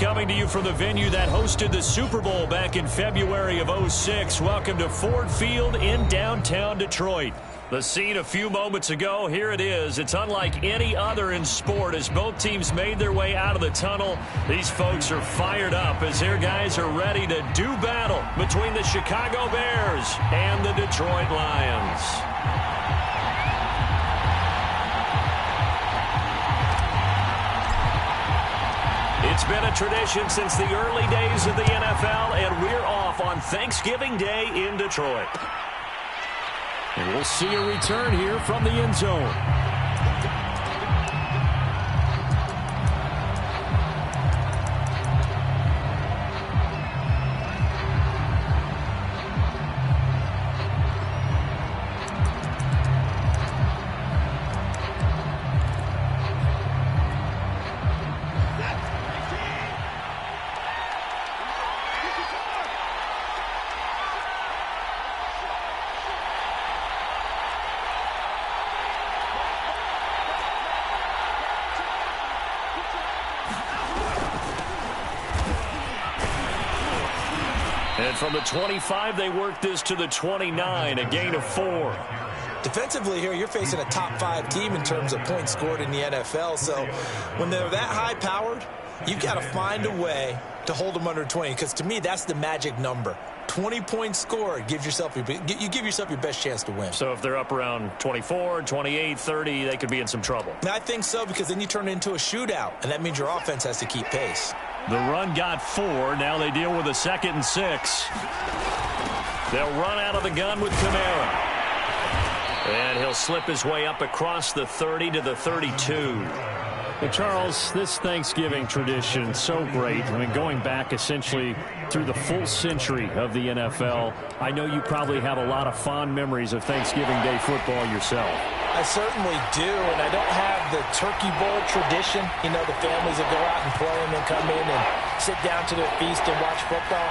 coming to you from the venue that hosted the Super Bowl back in February of '06. Welcome to Ford Field in downtown Detroit. The scene a few moments ago, here it is. It's unlike any other in sport as both teams made their way out of the tunnel. These folks are fired up as their guys are ready to do battle between the Chicago Bears and the Detroit Lions. It's been a tradition since the early days of the NFL, and we're off on Thanksgiving Day in Detroit. And we'll see a return here from the end zone. And from the 25, they work this to the 29, a gain of 4. Defensively here, you're facing a top-5 team in terms of points scored in the NFL. So when they're that high-powered, you've got to find a way to hold them under 20. Because to me, that's the magic number. 20 points scored gives yourself you give yourself your best chance to win. So if they're up around 24, 28, 30, they could be in some trouble. I think so, because then you turn it into a shootout, and that means your offense has to keep pace. The run got 4. Now they deal with a 2nd and 6. They'll run out of the gun with Kamara. And he'll slip his way up across the 30 to the 32. Well, Charles, this Thanksgiving tradition, so great. I mean, going back essentially through the full century of the NFL, I know you probably have a lot of fond memories of Thanksgiving Day football yourself. I certainly do, and I don't have the turkey bowl tradition. You know, the families that go out and play and then come in and sit down to their feast and watch football.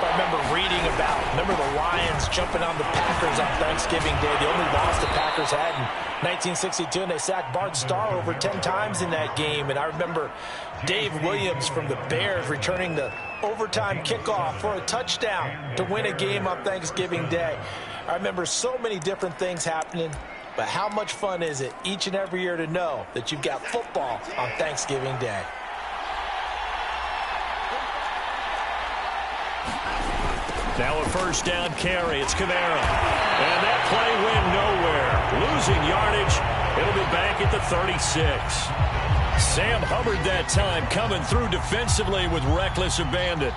But I remember reading remember the Lions jumping on the Packers on Thanksgiving Day. The only loss the Packers had in 1962, and they sacked Bart Starr over 10 times in that game. And I remember Dave Williams from the Bears returning the overtime kickoff for a touchdown to win a game on Thanksgiving Day. I remember so many different things happening. But how much fun is it each and every year to know that you've got football on Thanksgiving Day? Now a first down carry. It's Kamara. And that play went nowhere. Losing yardage. It'll be back at the 36. Sam Hubbard that time coming through defensively with reckless abandon.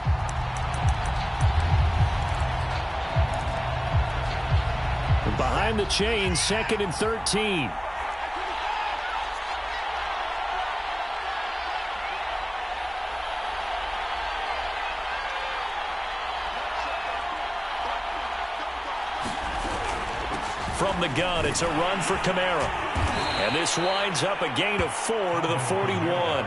Behind the chain, 2nd and 13. From the gun, it's a run for Kamara. And this winds up a gain of 4 to the 41.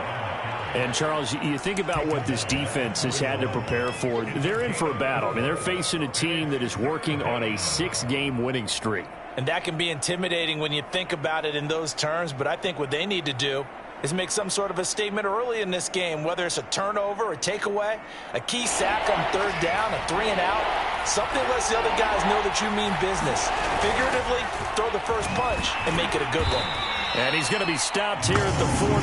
And, Charles, you think about what this defense has had to prepare for. They're in for a battle. I mean, they're facing a team that is working on a 6-game winning streak. And that can be intimidating when you think about it in those terms. But I think what they need to do is make some sort of a statement early in this game, whether it's a turnover, a takeaway, a key sack on 3rd down, a 3-and-out. Something lets the other guys know that you mean business. Figuratively, throw the first punch and make it a good one. And he's going to be stopped here at the 43,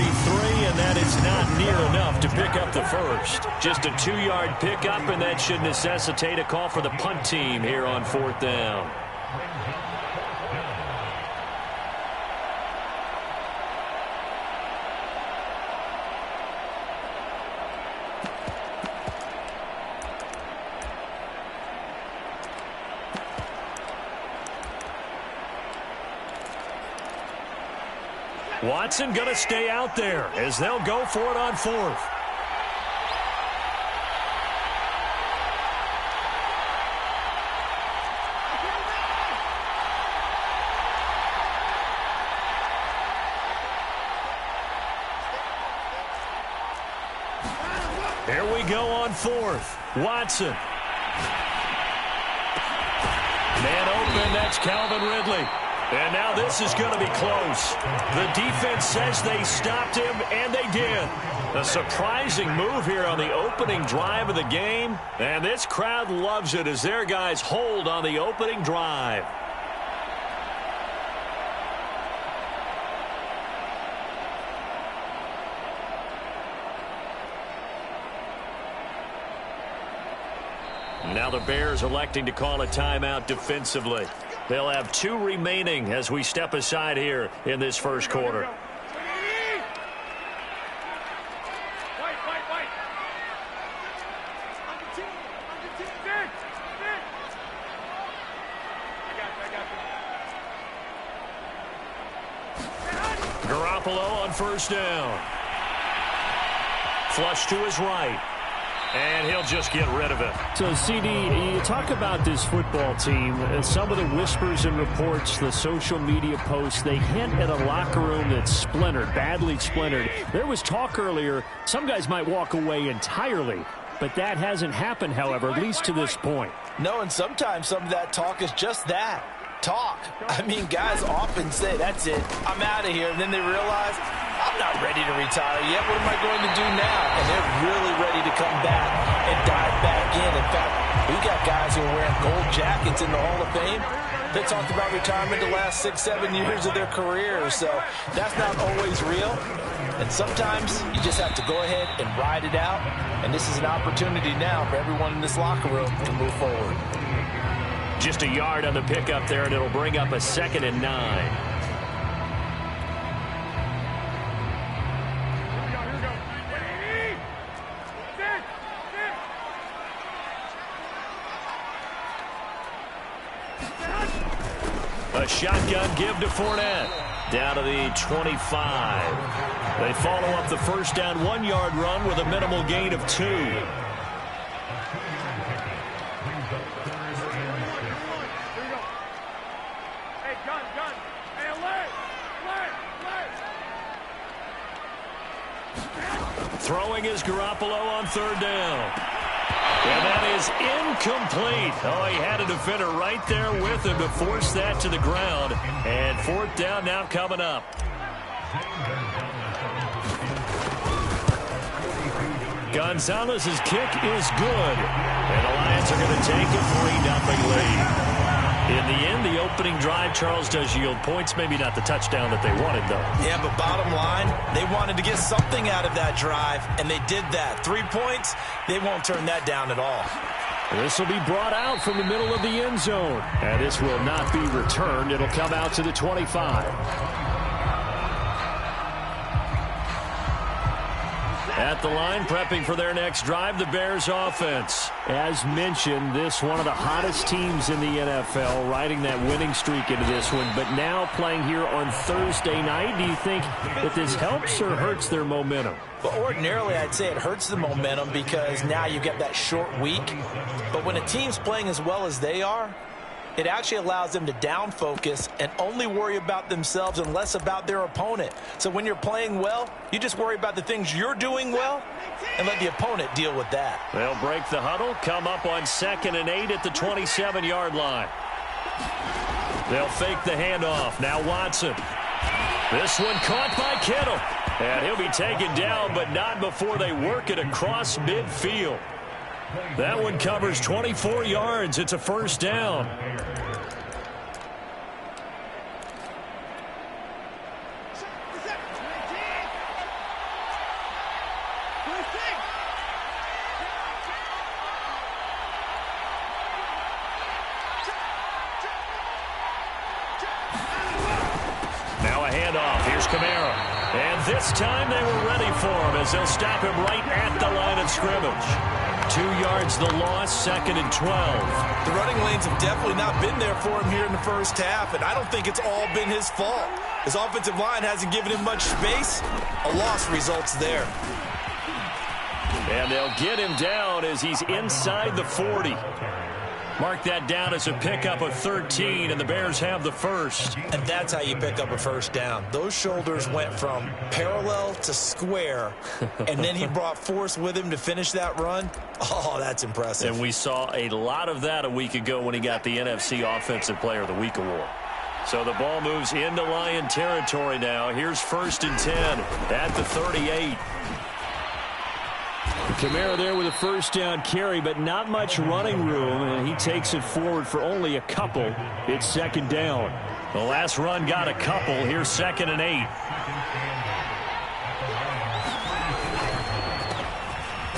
and that is not near enough to pick up the first. Just a 2-yard pickup, and that should necessitate a call for the punt team here on 4th down. Watson going to stay out there as they'll go for it on 4th. Here we go on 4th. Watson. Man open, that's Calvin Ridley. And now this is going to be close. The defense says they stopped him, and they did. A surprising move here on the opening drive of the game. And this crowd loves it as their guys hold on the opening drive. Now the Bears electing to call a timeout defensively. They'll have 2 remaining as we step aside here in this first quarter. Garoppolo on first down. Flush to his right. And he'll just get rid of it. So, CD, you talk about this football team. Some of the whispers and reports, the social media posts, they hint at a locker room that's splintered, badly splintered. There was talk earlier, some guys might walk away entirely. But that hasn't happened, however, at least to this point. No, and sometimes some of that talk is just that. Talk. I mean, guys often say, that's it, I'm out of here. And then they realize, I'm not ready to retire yet. What am I going to do now? And they're really ready to come back and dive back in. In fact, we got guys who are wearing gold jackets in the Hall of Fame. They talked about retirement the last 6-7 years of their careers. So that's not always real. And sometimes you just have to go ahead and ride it out. And this is an opportunity now for everyone in this locker room to move forward. Just a yard on the pickup there, and it'll bring up a 2nd and 9. A shotgun give to Fournette. Down to the 25. They follow up the first down 1-yard run with a minimal gain of 2. Throwing is Garoppolo on 3rd down. And that is incomplete. Oh, he had a defender right there with him to force that to the ground. And 4th down now coming up. Gonzalez's kick is good. And the Lions are going to take a 3-0 lead. In the end, the opening drive, Charles, does yield points. Maybe not the touchdown that they wanted, though. Yeah, but bottom line, they wanted to get something out of that drive, and they did that. 3 points, they won't turn that down at all. This will be brought out from the middle of the end zone. And this will not be returned. It'll come out to the 25. At the line, prepping for their next drive, the Bears offense. As mentioned, this one of the hottest teams in the NFL, riding that winning streak into this one, but now playing here on Thursday night. Do you think that this helps or hurts their momentum? Well, ordinarily, I'd say it hurts the momentum because now you get that short week. But when a team's playing as well as they are, it actually allows them to down focus and only worry about themselves and less about their opponent. So when you're playing well, you just worry about the things you're doing well and let the opponent deal with that. They'll break the huddle, come up on 2nd and 8 at the 27-yard line. They'll fake the handoff. Now Watson. This one caught by Kittle. And he'll be taken down, but not before they work it across midfield. That one covers 24 yards. It's a 1st down. Now a handoff. Here's Kamara. And this time they were ready for him as they'll stop him right at the line of scrimmage. 2 yards the loss, 2nd and 12. The running lanes have definitely not been there for him here in the first half, and I don't think it's all been his fault. His offensive line hasn't given him much space. A loss results there. And they'll get him down as he's inside the 40. Mark that down as a pickup of 13, and the Bears have the first. And that's how you pick up a 1st down. Those shoulders went from parallel to square, and then he brought force with him to finish that run. Oh, that's impressive. And we saw a lot of that a week ago when he got the NFC Offensive Player of the Week award. So the ball moves into Lion territory now. Here's 1st and 10 at the 38. Kamara there with a first down carry, but not much running room, and he takes it forward for only a couple. It's 2nd down. The last run got a couple. Here's 2nd and 8.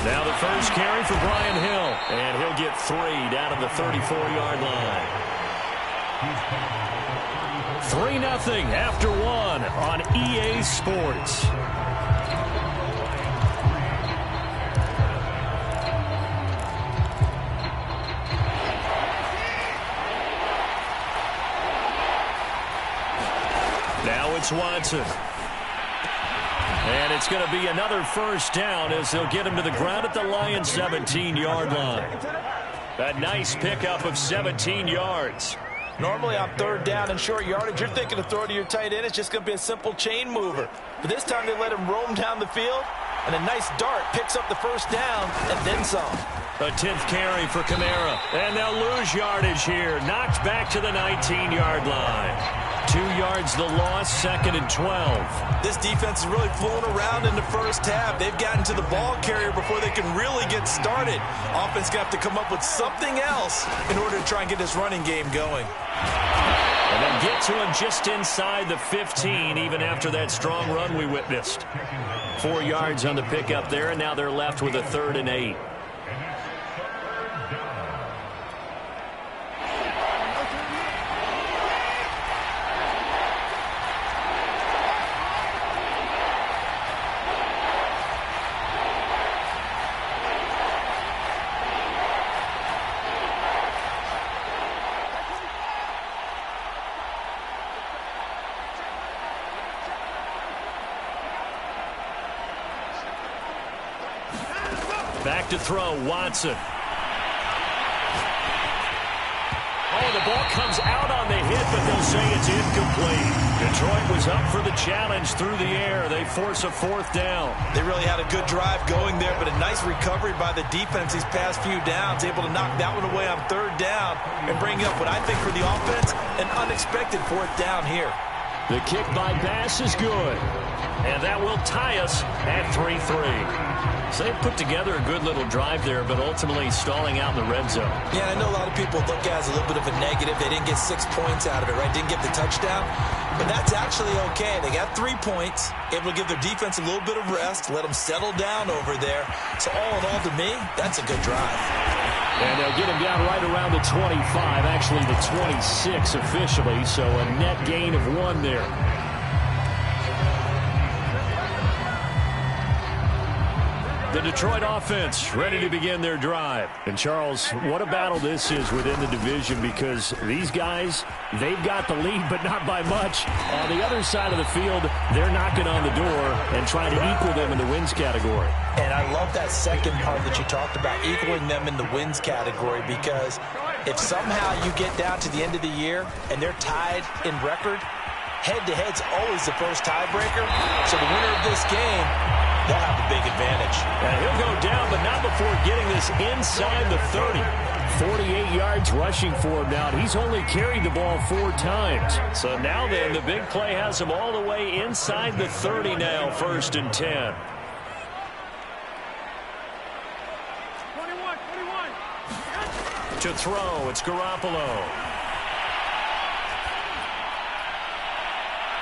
Now the first carry for Brian Hill, and he'll get 3 down at the 34-yard line. 3-0 after 1 on EA Sports. Now it's Watson. And it's going to be another first down as they'll get him to the ground at the Lions' 17-yard line. A nice pickup of 17 yards. Normally on 3rd down and short yardage, you're thinking of throwing to your tight end. It's just going to be a simple chain mover. But this time they let him roam down the field, and a nice dart picks up the first down and then some. A 10th carry for Kamara. And they'll lose yardage here. Knocked back to the 19-yard line. 2 yards the loss, 2nd and 12. This defense is really fooling around in the first half. They've gotten to the ball carrier before they can really get started. Offense got to come up with something else in order to try and get this running game going. And then get to him just inside the 15, even after that strong run we witnessed. 4 yards on the pickup there, and now they're left with a 3rd and 8. Back to throw, Watson. Oh, the ball comes out on the hit, but they'll say it's incomplete. Detroit was up for the challenge through the air. They force a 4th down. They really had a good drive going there, but a nice recovery by the defense these past few downs, able to knock that one away on 3rd down and bring up what I think for the offense, an unexpected 4th down here. The kick by Bass is good, and that will tie us at 3-3. So they put together a good little drive there, but ultimately stalling out in the red zone. Yeah, I know a lot of people look at it as a little bit of a negative. They didn't get 6 points out of it, right? Didn't get the touchdown. But that's actually okay. They got 3 points, able to give their defense a little bit of rest, let them settle down over there. So all in all, to me, that's a good drive. And they'll get him down right around the 25, actually the 26 officially, so a net gain of 1 there. The Detroit offense ready to begin their drive. And, Charles, what a battle this is within the division, because these guys, they've got the lead, but not by much. On the other side of the field, they're knocking on the door and trying to equal them in the wins category. And I love that second part that you talked about, equaling them in the wins category, because if somehow you get down to the end of the year and they're tied in record, head-to-head's always the first tiebreaker. So the winner of this game, they'll have the big advantage. And he'll go down, but not before getting this inside the 30. 48 yards rushing for him now. He's only carried the ball 4 times. So now then, the big play has him all the way inside the 30 now, 1st and 10. 21. To throw, it's Garoppolo.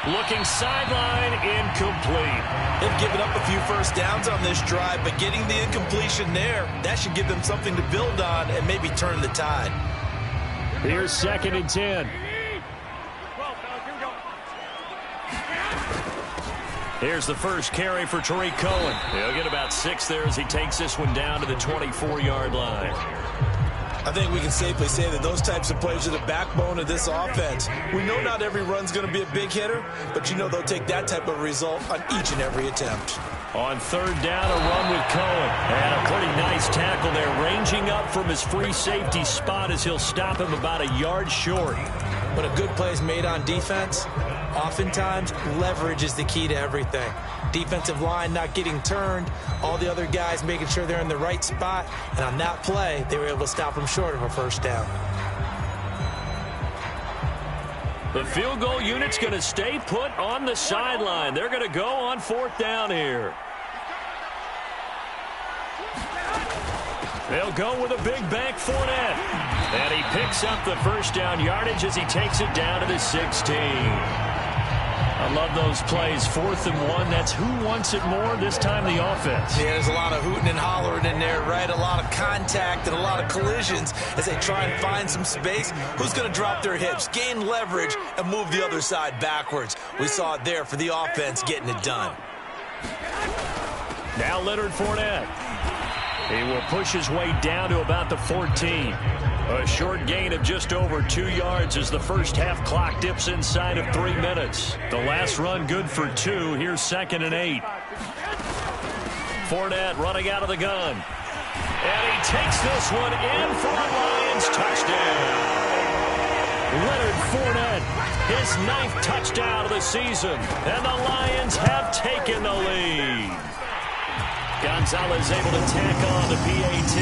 Looking sideline, incomplete. They've given up a few first downs on this drive, but getting the incompletion there, that should give them something to build on and maybe turn the tide. Here's 2nd and 10. Here's the first carry for Tariq Cohen. He'll get about 6 there as he takes this one down to the 24-yard line. I think we can safely say that those types of plays are the backbone of this offense. We know not every run's going to be a big hitter, but you know they'll take that type of result on each and every attempt. On 3rd down, a run with Cohen. And a pretty nice tackle there, ranging up from his free safety spot as he'll stop him about a yard short. When a good play is made on defense, oftentimes leverage is the key to everything. Defensive line not getting turned, all the other guys making sure they're in the right spot, and on that play, they were able to stop him short of a first down. The field goal unit's going to stay put on the sideline. They're going to go on 4th down here. They'll go with a big bank Fournette. And he picks up the first down yardage as he takes it down to the 16. I love those plays. 4th and 1. That's who wants it more, this time the offense. Yeah, there's a lot of hooting and hollering in there, right? A lot of contact and a lot of collisions as they try and find some space. Who's going to drop their hips, gain leverage, and move the other side backwards? We saw it there for the offense getting it done. Now Leonard Fournette. He will push his way down to about the 14. A short gain of just over 2 yards as the first half clock dips inside of 3 minutes. The last run good for 2. Here's 2nd and 8. Fournette running out of the gun. And he takes this one in for a Lions touchdown. Leonard Fournette, his 9th touchdown of the season. And the Lions have taken the lead. Gonzalez able to tack on the PAT.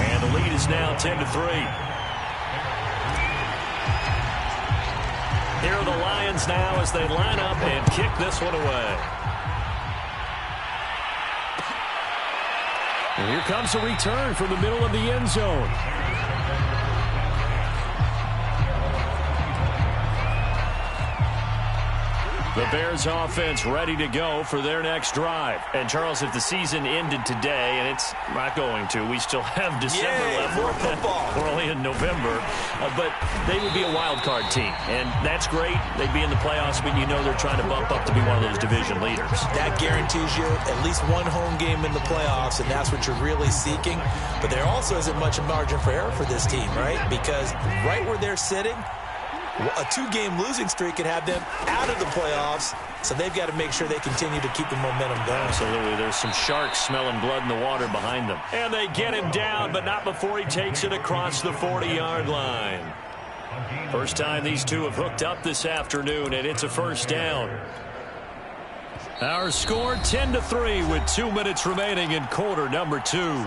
And the lead is now 10-3. Here are the Lions now as they line up and kick this one away. And here comes a return from the middle of the end zone. The Bears offense ready to go for their next drive. And, Charles, if the season ended today, and it's not going to, we still have December left. More football. We're only in November. But they would be a wild card team. And that's great. They'd be in the playoffs, but you know they're trying to bump up to be one of those division leaders. That guarantees you at least one home game in the playoffs, and that's what you're really seeking. But there also isn't much margin for error for this team, right? Because right where they're sitting, a 2-game losing streak could have them out of the playoffs, so they've got to make sure they continue to keep the momentum going. Absolutely. There's some sharks smelling blood in the water behind them. And they get him down, but not before he takes it across the 40-yard line. First time these two have hooked up this afternoon, and it's a first down. Our score 10-3 with 2 minutes remaining in quarter number 2.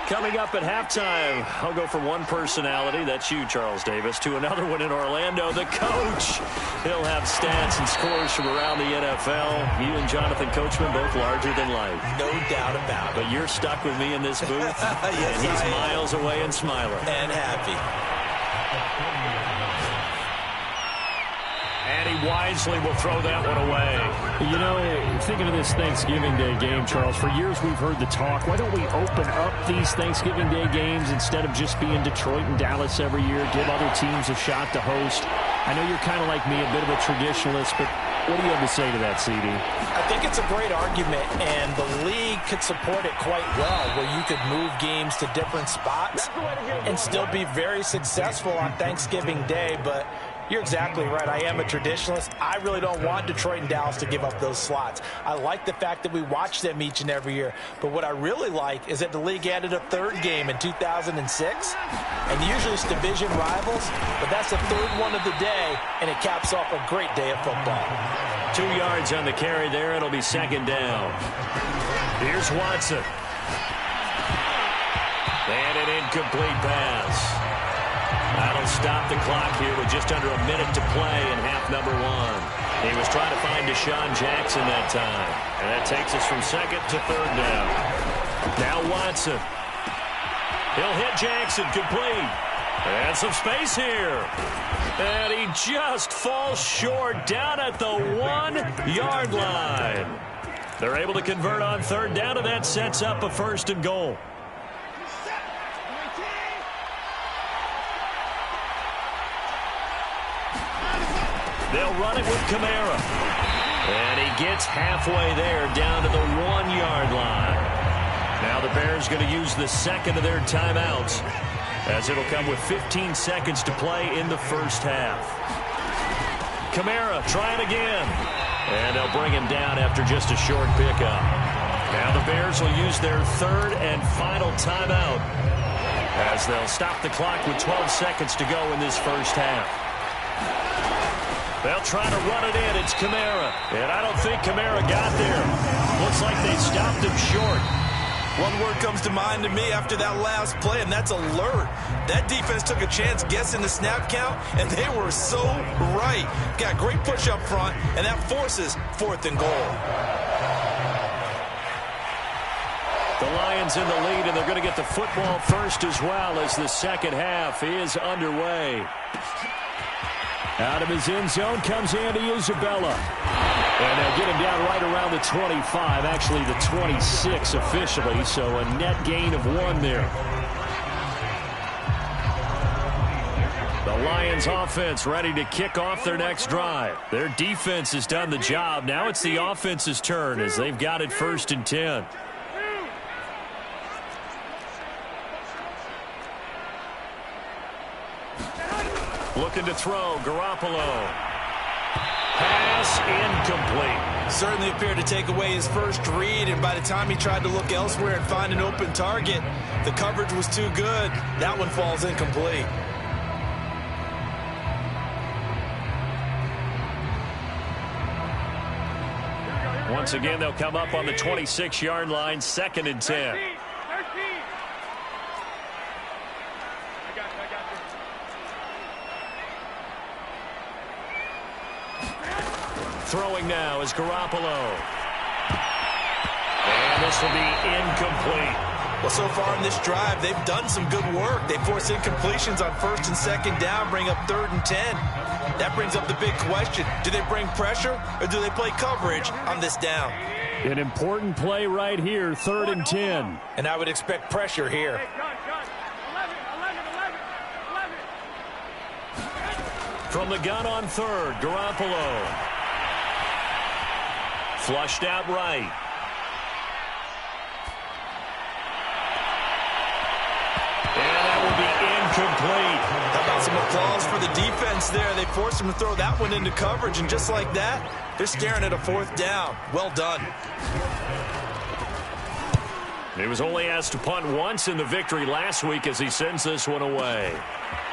Coming up at halftime, I'll go from one personality, that's you, Charles Davis, to another one in Orlando, the coach. He'll have stats and scores from around the NFL. You and Jonathan Coachman both larger than life. No doubt about it. But you're stuck with me in this booth, yes, and he's miles away and smiling. And happy. And he wisely will throw that one away. You know, thinking of this Thanksgiving Day game, Charles, for years we've heard the talk, why don't we open up these Thanksgiving Day games instead of just being Detroit and Dallas every year, give other teams a shot to host? I know you're kind of like me, a bit of a traditionalist, but what do you have to say to that, CD? I think it's a great argument, and the league could support it quite well, where you could move games to different spots and still be very successful on Thanksgiving Day, but you're exactly right. I am a traditionalist. I really don't want Detroit and Dallas to give up those slots. I like the fact that we watch them each and every year. But what I really like is that the league added a 3rd game in 2006. And usually it's division rivals, but that's the 3rd one of the day, and it caps off a great day of football. 2 yards on the carry there. It'll be 2nd down. Here's Watson. And an incomplete pass. That'll stop the clock here with just under a minute to play in half number 1. He was trying to find Deshaun Jackson that time. And that takes us from 2nd to 3rd down. Now Watson. He'll hit Jackson complete. And some space here. And he just falls short down at the 1-yard line. They're able to convert on 3rd down, and that sets up a 1st and goal. They'll run it with Kamara. And he gets halfway there down to the 1-yard line. Now the Bears going to use the 2nd of their timeouts, as it'll come with 15 seconds to play in the first half. Kamara trying again. And they'll bring him down after just a short pickup. Now the Bears will use their 3rd and final timeout, as they'll stop the clock with 12 seconds to go in this first half. They'll try to run it in. It's Kamara. And I don't think Kamara got there. Looks like they stopped him short. One word comes to mind to me after that last play, and that's alert. That defense took a chance guessing the snap count, and they were so right. Got great push up front, and that forces 4th and goal. The Lions in the lead, and they're going to get the football first as well as the second half is underway. Out of his end zone comes Andy Isabella. And they'll get him down right around the 25, actually the 26 officially, so a net gain of 1 there. The Lions offense ready to kick off their next drive. Their defense has done the job. Now it's the offense's turn as they've got it 1st and 10. Looking to throw, Garoppolo. Pass incomplete. Certainly appeared to take away his first read, and by the time he tried to look elsewhere and find an open target, the coverage was too good. That one falls incomplete. Once again, they'll come up on the 26-yard line, 2nd and 10. Throwing now is Garoppolo. And this will be incomplete. Well, so far in this drive, they've done some good work. They force incompletions on 1st and 2nd down, bring up 3rd and 10. That brings up the big question. Do they bring pressure or do they play coverage on this down? An important play right here, 3rd and 10. And I would expect pressure here. From the gun on 3rd, Garoppolo. Flushed out right. And that will be incomplete. How about some applause for the defense there? They forced him to throw that one into coverage, and just like that, they're staring at a 4th down. Well done. He was only asked to punt once in the victory last week as he sends this one away.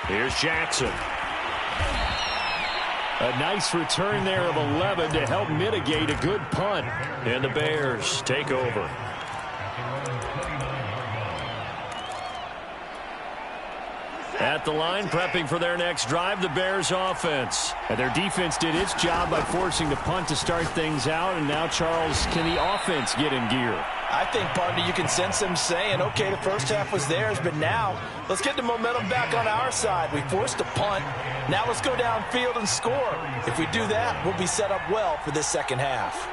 Here's Jackson. A nice return there of 11 to help mitigate a good punt. And the Bears take over. At the line, prepping for their next drive, the Bears offense. And their defense did its job by forcing the punt to start things out. And now, Charles, can the offense get in gear? I think, partner, you can sense them saying, okay, the first half was theirs, but now let's get the momentum back on our side. We forced a punt. Now let's go downfield and score. If we do that, we'll be set up well for this second half.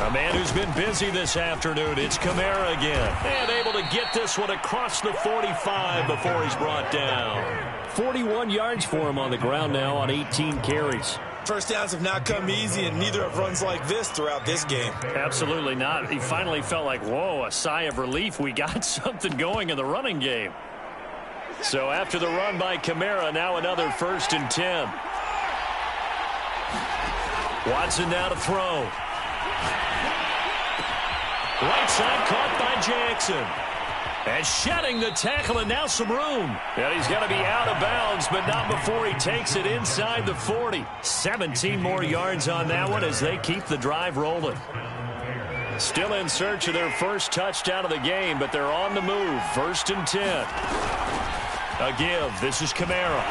A man who's been busy this afternoon, it's Kamara again. And able to get this one across the 45 before he's brought down. 41 yards for him on the ground now on 18 carries. First downs have not come easy, and neither have runs like this throughout this game. Absolutely not. He finally felt like, whoa, a sigh of relief. We got something going in the running game. So after the run by Kamara, now another 1st and 10. Watson now to throw. Right side caught by Jackson. And shedding the tackle, and now some room. And he's going to be out of bounds, but not before he takes it inside the 40. 17 more yards on that one as they keep the drive rolling. Still in search of their first touchdown of the game, but they're on the move. 1st and 10. A give. This is Kamara.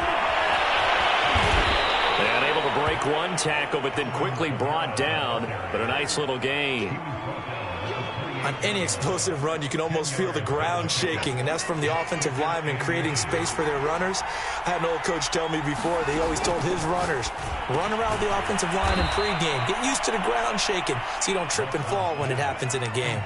And able to break one tackle, but then quickly brought down. But a nice little gain. On any explosive run, you can almost feel the ground shaking, and that's from the offensive linemen creating space for their runners. I had an old coach tell me before, they always told his runners, run around the offensive line in pregame. Get used to the ground shaking so you don't trip and fall when it happens in a game.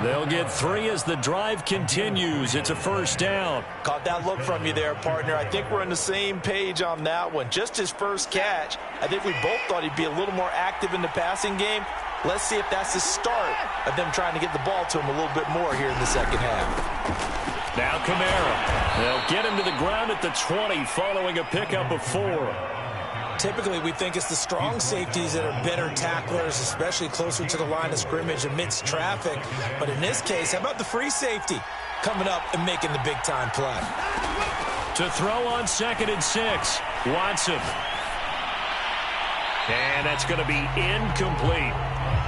They'll get 3 as the drive continues. It's a 1st down. Caught that look from you there, partner. I think we're on the same page on that one. Just his first catch. I think we both thought he'd be a little more active in the passing game. Let's see if that's the start of them trying to get the ball to him a little bit more here in the second half. Now Kamara. They'll get him to the ground at the 20 following a pickup of 4. Typically, we think it's the strong safeties that are better tacklers, especially closer to the line of scrimmage amidst traffic. But in this case, how about the free safety coming up and making the big-time play? To throw on 2nd and 6, Watson. And that's going to be incomplete.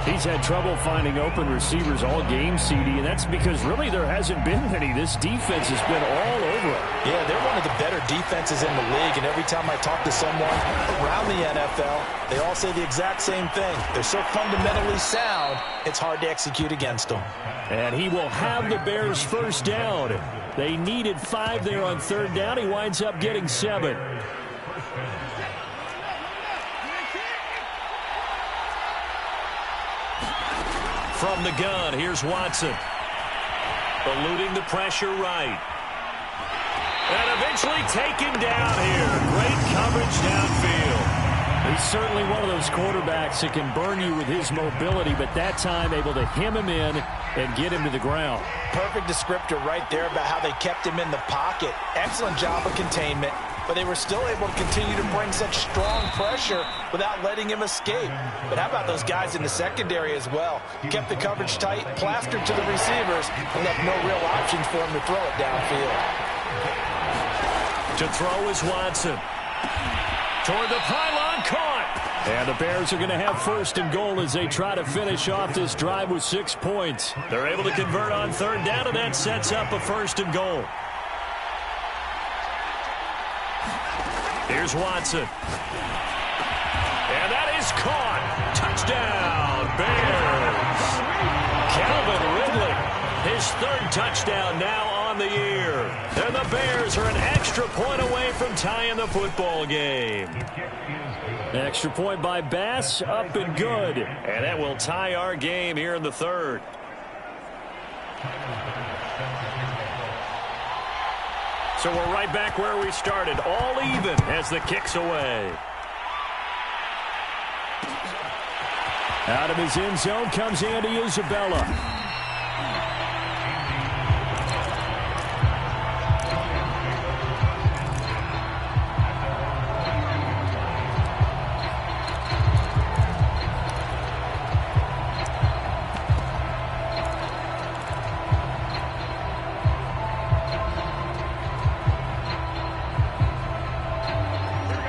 He's had trouble finding open receivers all game, CD, and that's because really there hasn't been any. This defense has been all over him. Yeah, they're one of the better defenses in the league, and every time I talk to someone around the NFL, they all say the exact same thing. They're so fundamentally sound, it's hard to execute against them. And he will have the Bears first down. They needed 5 there on third down. He winds up getting 7. From the gun, here's Watson. Eluding the pressure right. And eventually taken down here. Great coverage downfield. He's certainly one of those quarterbacks that can burn you with his mobility, but that time able to hem him in and get him to the ground. Perfect descriptor right there about how they kept him in the pocket. Excellent job of containment, but they were still able to continue to bring such strong pressure without letting him escape. But how about those guys in the secondary as well? Kept the coverage tight, plastered to the receivers, and left no real options for him to throw it downfield. To throw is Watson. Toward the pylon, caught. And the Bears are going to have first and goal as they try to finish off this drive with 6 points. They're able to convert on third down, and that sets up a first and goal. Here's Watson. And that is caught. Touchdown, Bears. Calvin Ridley, his 3rd touchdown now on the year. And the Bears are an extra point away from tying the football game. Extra point by Bass, up and good. And that will tie our game here in the 3rd. So we're right back where we started, all even as the kick's away. Out of his end zone comes Andy Isabella.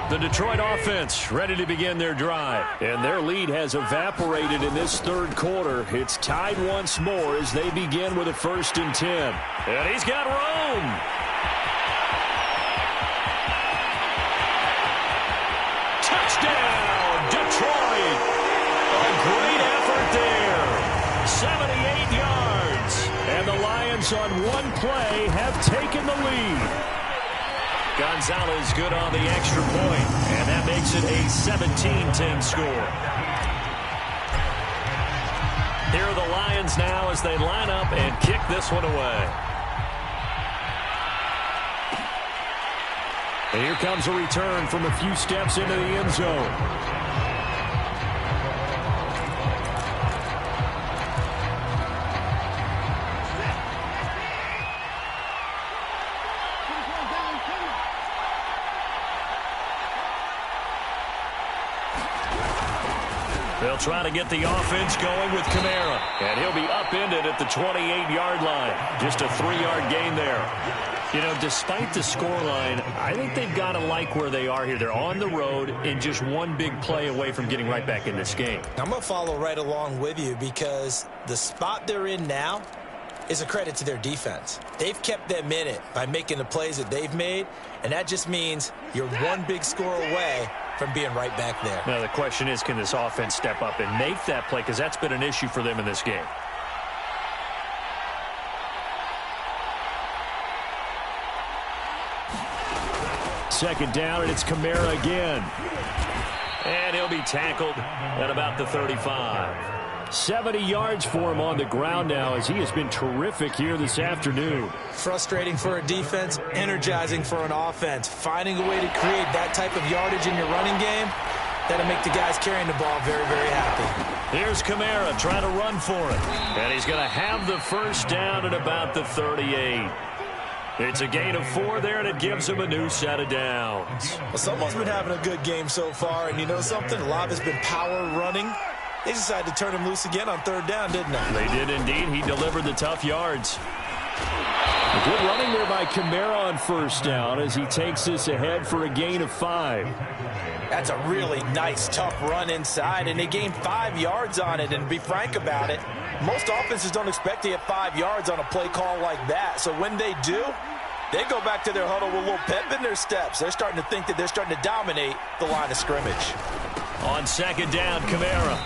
The Detroit offense ready to begin their drive. And their lead has evaporated in this 3rd quarter. It's tied once more as they begin with a 1st and 10. And he's got room. Touchdown, Detroit. A great effort there. 78 yards. And the Lions on one play have taken the lead. Gonzalez good on the extra point, and that makes it a 17-10 score. Here are the Lions now as they line up and kick this one away. And here comes a return from a few steps into the end zone. They'll try to get the offense going with Kamara. And he'll be upended at the 28-yard line. Just a 3-yard gain there. You know, despite the scoreline, I think they've got to like where they are here. They're on the road and just one big play away from getting right back in this game. I'm going to follow right along with you because the spot they're in now is a credit to their defense. They've kept them in it by making the plays that they've made, and that just means you're one big score away from being right back there. Now, the question is, can this offense step up and make that play? Because that's been an issue for them in this game. Second down, and it's Kamara again. And he'll be tackled at about the 35. 70 yards for him on the ground now as he has been terrific here this afternoon. Frustrating for a defense, energizing for an offense. Finding a way to create that type of yardage in your running game, that'll make the guys carrying the ball very, very happy. Here's Kamara trying to run for it. And he's going to have the first down at about the 38. It's a gain of 4 there, and it gives him a new set of downs. Well, someone's been having a good game so far, and you know something? A lot has been power running. They decided to turn him loose again on third down, didn't they? They did indeed. He delivered the tough yards. Good running there by Kamara on first down as he takes this ahead for a gain of 5. That's a really nice, tough run inside, and they gained 5 yards on it. And to be frank about it, most offenses don't expect to get 5 yards on a play call like that. So when they do, they go back to their huddle with a little pep in their steps. They're starting to think that they're starting to dominate the line of scrimmage. On second down, Kamara.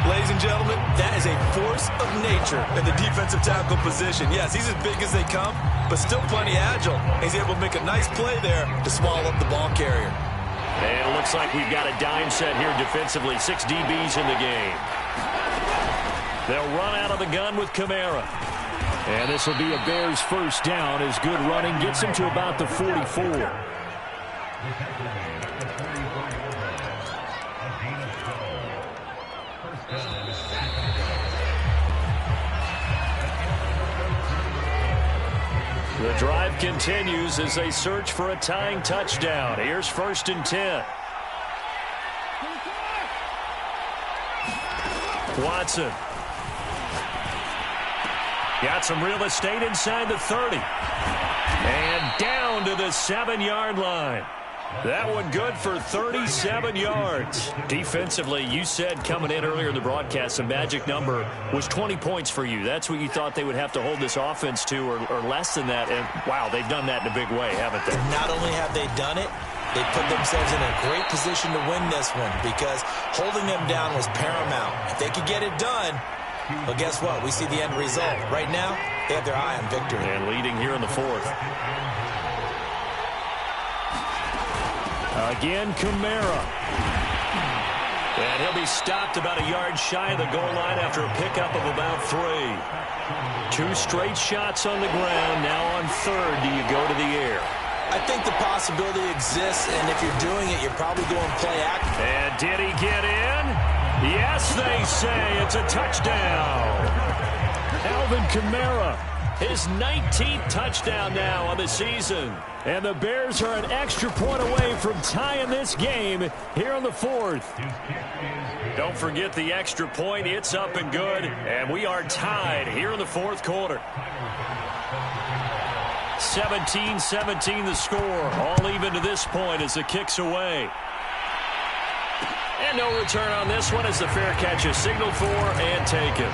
Ladies and gentlemen, that is a force of nature in the defensive tackle position. Yes, he's as big as they come, but still plenty agile. He's able to make a nice play there to swallow up the ball carrier. And it looks like we've got a dime set here defensively. 6 DBs in the game. They'll run out of the gun with Kamara. And this will be a Bears first down as good running gets him to about the 44. The drive continues as they search for a tying touchdown. Here's 1st and 10. Watson. Got some real estate inside the 30. And down to the 7-yard line. That one good for 37 yards. Defensively, you said coming in earlier in the broadcast, the magic number was 20 points for you. That's what you thought they would have to hold this offense to, or less than that. And, wow, they've done that in a big way, haven't they? Not only have they done it, they put themselves in a great position to win this one because holding them down was paramount. If they could get it done, well, guess what? We see the end result. Right now, they have their eye on victory. And leading here in the 4th. Again, Kamara. And he'll be stopped about a yard shy of the goal line after a pickup of about 3. 2 straight shots on the ground. Now on 3rd, do you go to the air? I think the possibility exists, and if you're doing it, you're probably going play action. And did he get in? Yes, they say it's a touchdown. Alvin Kamara, his 19th touchdown now on the season. And the Bears are an extra point away from tying this game here on the 4th. Don't forget the extra point. It's up and good. And we are tied here in the 4th quarter. 17-17 the score. All even to this point as the kick's away. And no return on this one as the fair catch is signaled for and taken.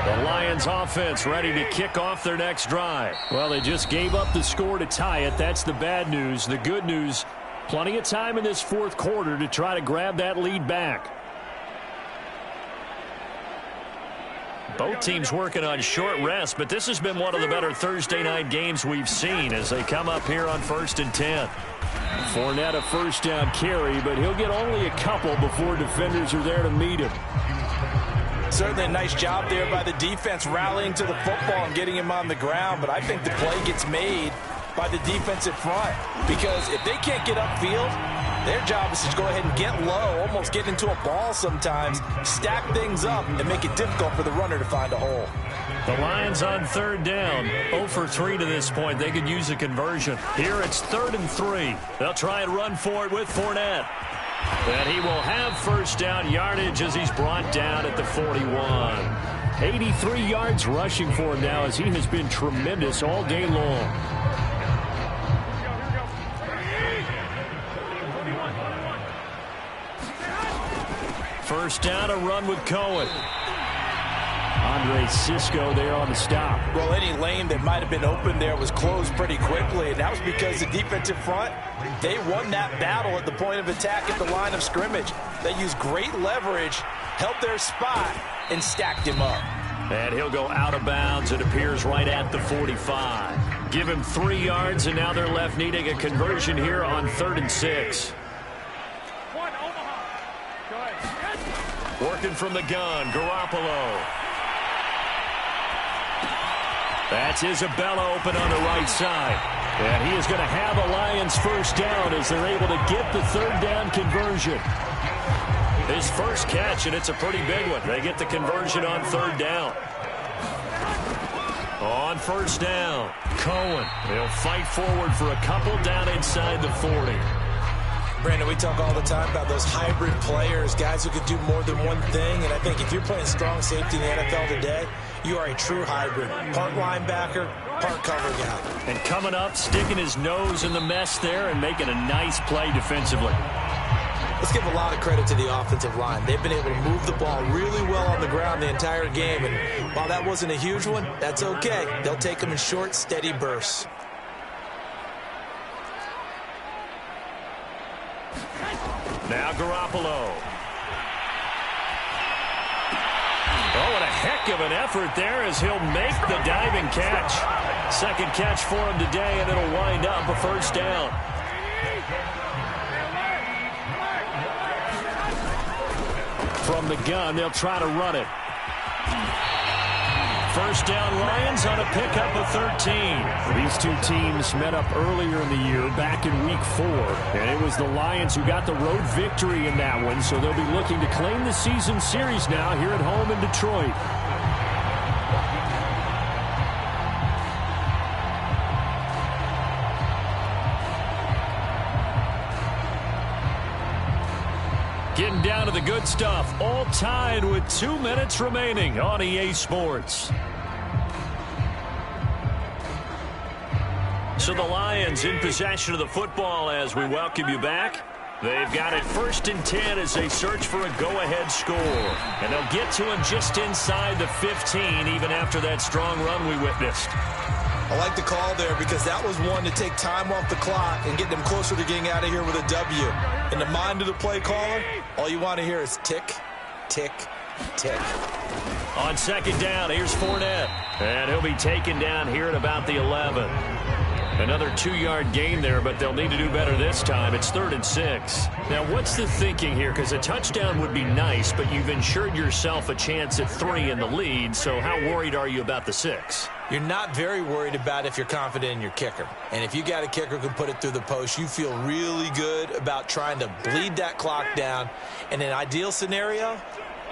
The Lions offense ready to kick off their next drive. Well, they just gave up the score to tie it. That's the bad news. The good news, plenty of time in this 4th quarter to try to grab that lead back. Both teams working on short rest, but this has been one of the better Thursday night games we've seen as they come up here on 1st and 10. Fournette a first down carry, but he'll get only a couple before defenders are there to meet him. Certainly a nice job there by the defense rallying to the football and getting him on the ground, but I think the play gets made by the defensive front because if they can't get upfield, their job is to go ahead and get low, almost get into a ball sometimes, stack things up, and make it difficult for the runner to find a hole. The Lions on 3rd down, 0 for 3 to this point. They could use a conversion. Here it's 3rd and 3. They'll try and run for it with Fournette. And he will have first down yardage as he's brought down at the 41. 83 yards rushing for him now as he has been tremendous all day long. First down, a run with Cohen. Andre Cisco there on the stop. Well, any lane that might have been open there was closed pretty quickly, and that was because the defensive front, they won that battle at the point of attack at the line of scrimmage. They used great leverage, held their spot, and stacked him up. And he'll go out of bounds. It appears right at the 45. Give him 3 yards, and now they're left needing a conversion here on 3rd and 6. Working from the gun, Garoppolo. That's Isabella open on the right side. And he is going to have a Lions first down as they're able to get the 3rd down conversion. His first catch, and it's a pretty big one. They get the conversion on 3rd down. On first down, Cohen. He'll fight forward for a couple down inside the 40. Brandon, we talk all the time about those hybrid players, guys who could do more than one thing. And I think if you're playing strong safety in the NFL today, you are a true hybrid. Part linebacker, part cover guy. And coming up, sticking his nose in the mess there and making a nice play defensively. Let's give a lot of credit to the offensive line. They've been able to move the ball really well on the ground the entire game. And while that wasn't a huge one, that's okay. They'll take them in short, steady bursts. Now Garoppolo. Oh, what a heck of an effort there as he'll make the diving catch. Second catch for him today, and it'll wind up a first down. From the gun, they'll try to run it. First down, Lions on a pickup of 13. These two teams met up earlier in the year, back in Week 4. And it was the Lions who got the road victory in that one, so they'll be looking to claim the season series now here at home in Detroit. Getting down to the good stuff, all tied with 2 minutes remaining on EA Sports. So the Lions in possession of the football as we welcome you back. They've got it 1st and 10 as they search for a go-ahead score. And they'll get to him just inside the 15 even after that strong run we witnessed. I like the call there because that was one to take time off the clock and get them closer to getting out of here with a W. In the mind of the play caller, all you want to hear is tick, tick, tick. On second down, here's Fournette. And he'll be taken down here at about the 11. Another 2-yard gain there, but they'll need to do better this time. It's 3rd and 6. Now, what's the thinking here? Because a touchdown would be nice, but you've ensured yourself a chance at 3 in the lead, so how worried are you about the 6? You're not very worried about if you're confident in your kicker. And if you got a kicker who can put it through the post, you feel really good about trying to bleed that clock down. In an ideal scenario,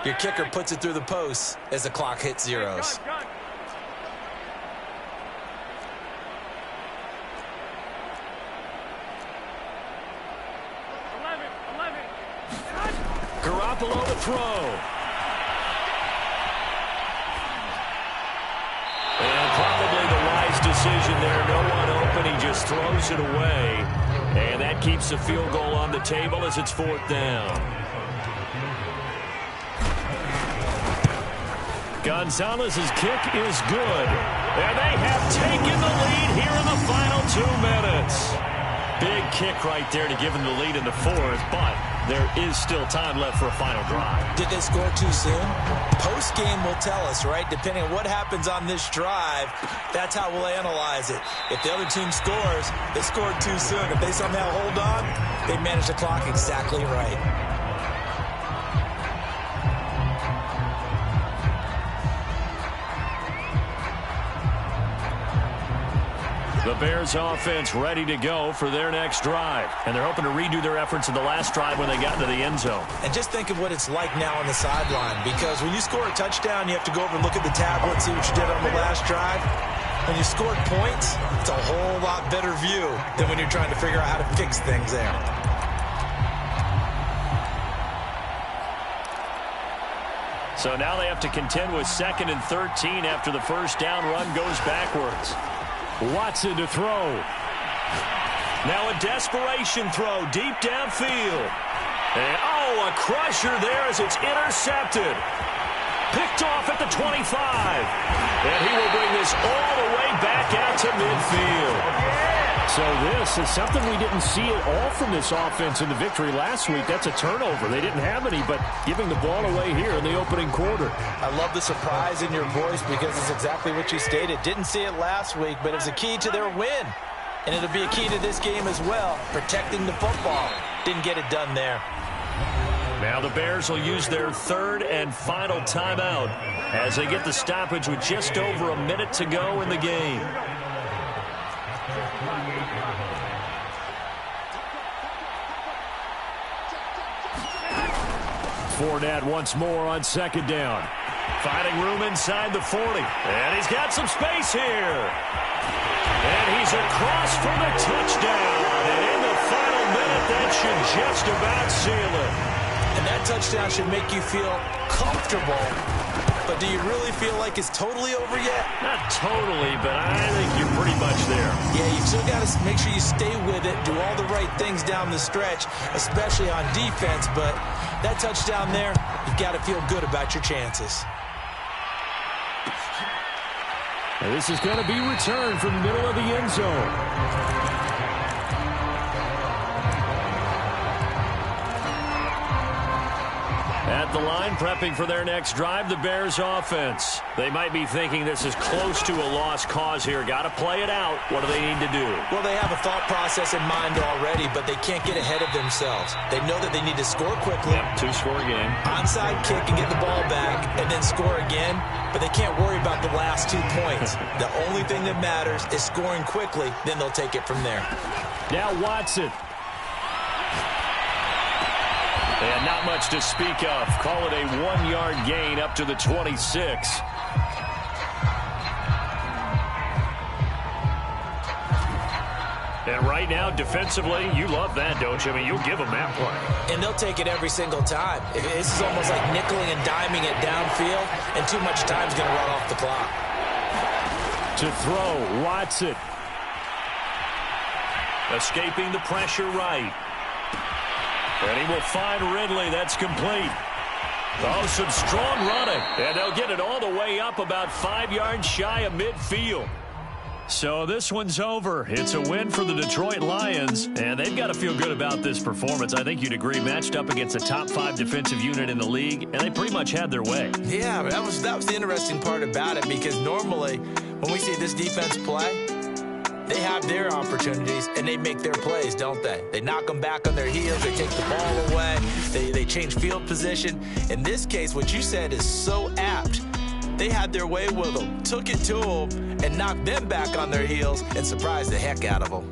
your kicker puts it through the post as the clock hits zeros. Garoppolo to throw. And probably the wise decision there. No one open. He just throws it away. And that keeps the field goal on the table as it's 4th down. Gonzalez's kick is good. And they have taken the lead here in the final 2 minutes. Big kick right there to give them the lead in the 4th, but there is still time left for a final drive. Did they score too soon? Post-game will tell us, right? Depending on what happens on this drive, that's how we'll analyze it. If the other team scores, they scored too soon. If they somehow hold on, they manage the clock exactly right. The Bears offense ready to go for their next drive. And they're hoping to redo their efforts in the last drive when they got into the end zone. And just think of what it's like now on the sideline. Because when you score a touchdown, you have to go over and look at the tablet, see what you did on the last drive. When you scored points, it's a whole lot better view than when you're trying to figure out how to fix things there. So now they have to contend with 2nd and 13 after the first down run goes backwards. Watson to throw. Now a desperation throw deep downfield. And, a crusher there as it's intercepted. Picked off at the 25. And he will bring this all the way back out to midfield. So this is something we didn't see at all from this offense in the victory last week. That's a turnover. They didn't have any, but giving the ball away here in the opening quarter. I love the surprise in your voice because it's exactly what you stated. Didn't see it last week, but it was a key to their win. And it'll be a key to this game as well, protecting the football. Didn't get it done there. Now the Bears will use their 3rd and final timeout as they get the stoppage with just over a minute to go in the game. Fournette once more on 2nd down. Finding room inside the 40. And he's got some space here. And he's across for the touchdown. And in the final minute, that should just about seal it. And that touchdown should make you feel comfortable. But do you really feel like it's totally over yet? Not totally, but I think you're pretty much there. Yeah, you've still got to make sure you stay with it, do all the right things down the stretch, especially on defense. But that touchdown there, you've got to feel good about your chances. And this is going to be returned from the middle of the end zone. At the line, prepping for their next drive, the Bears offense. They might be thinking this is close to a lost cause here. Got to play it out. What do they need to do? Well, they have a thought process in mind already, but they can't get ahead of themselves. They know that they need to score quickly. Yep, two-score game. Onside kick and get the ball back, and then score again. But they can't worry about the last 2 points. The only thing that matters is scoring quickly. Then they'll take it from there. Now Watson. And not much to speak of. Call it a 1-yard gain up to the 26. And right now, defensively, you love that, don't you? I mean, you'll give them that play. And they'll take it every single time. This is almost like nickeling and diming it downfield, and too much time's going to run off the clock. To throw, Watson. Escaping the pressure right. And he will find Ridley. That's complete. Oh, some strong running. And they'll get it all the way up about 5 yards shy of midfield. So this one's over. It's a win for the Detroit Lions, and they've got to feel good about this performance. I think you'd agree, matched up against a top 5 defensive unit in the league, and they pretty much had their way. Yeah, that was the interesting part about it, because normally when we see this defense play, they have their opportunities, and they make their plays, don't they? They knock them back on their heels. They take the ball away. They change field position. In this case, what you said is so apt. They had their way with them, took it to them, and knocked them back on their heels and surprised the heck out of them.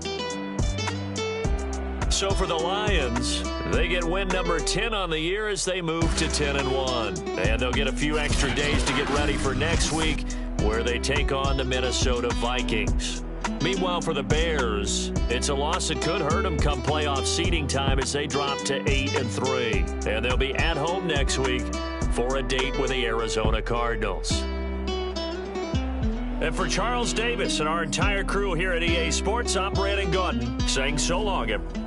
So for the Lions, they get win number 10 on the year as they move to 10-1. And they'll get a few extra days to get ready for next week, where they take on the Minnesota Vikings. Meanwhile, for the Bears, it's a loss that could hurt them come playoff seeding time as they drop to 8-3. And they'll be at home next week for a date with the Arizona Cardinals. And for Charles Davis and our entire crew here at EA Sports, I'm Brandon Gaudin saying so long, everyone.